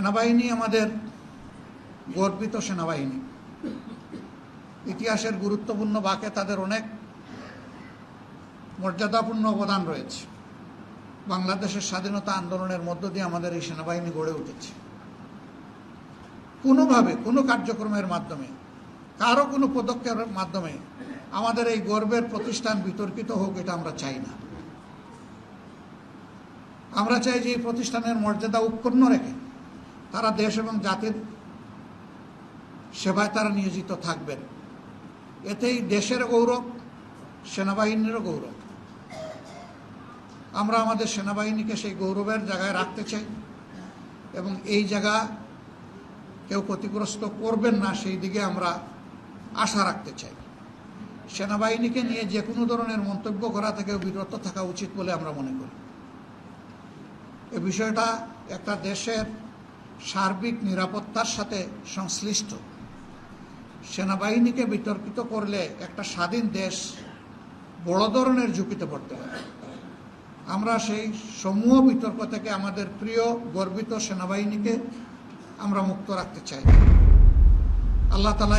সেনাবাহিনী আমাদের গর্বিত সেনাবাহিনী। ইতিহাসের গুরুত্বপূর্ণ বাঁকে তাদের অনেক মর্যাদাপূর্ণ অবদান রয়েছে। বাংলাদেশের স্বাধীনতা আন্দোলনের মধ্য দিয়ে আমাদের এই সেনাবাহিনী গড়ে উঠেছে। কোনোভাবে কোনো কার্যক্রমের মাধ্যমে, কারো কোনো পদক্ষেপের মাধ্যমে আমাদের এই গর্বের প্রতিষ্ঠান বিতর্কিত হোক, এটা আমরা চাই না। আমরা চাই যে এই প্রতিষ্ঠানের মর্যাদা অক্ষুণ্ণ রেখে তারা দেশ এবং জাতির সেবায় তারা নিয়োজিত থাকবেন। এতেই দেশের গৌরব, সেনাবাহিনীরও গৌরব। আমরা আমাদের সেনাবাহিনীকে সেই গৌরবের জায়গায় রাখতে চাই এবং এই জায়গা কেউ ক্ষতিগ্রস্ত করবেন না, সেই দিকে আমরা আশা রাখতে চাই। সেনাবাহিনীকে নিয়ে যে কোনো ধরনের মন্তব্য করা থেকেও বিরত থাকা উচিত বলে আমরা মনে করি। এ বিষয়টা একটা দেশের সার্বিক নিরাপত্তার সাথে সংশ্লিষ্ট। সেনাবাহিনীকে বিতর্কিত করলে একটা স্বাধীন দেশ বড় ধরনের ঝুঁকিতে পড়তে পারে। আমরা সেই সমূহ বিতর্ক থেকে আমাদের প্রিয় গর্বিত সেনাবাহিনীকে আমরা মুক্ত রাখতে চাই। আল্লাহ তাআলা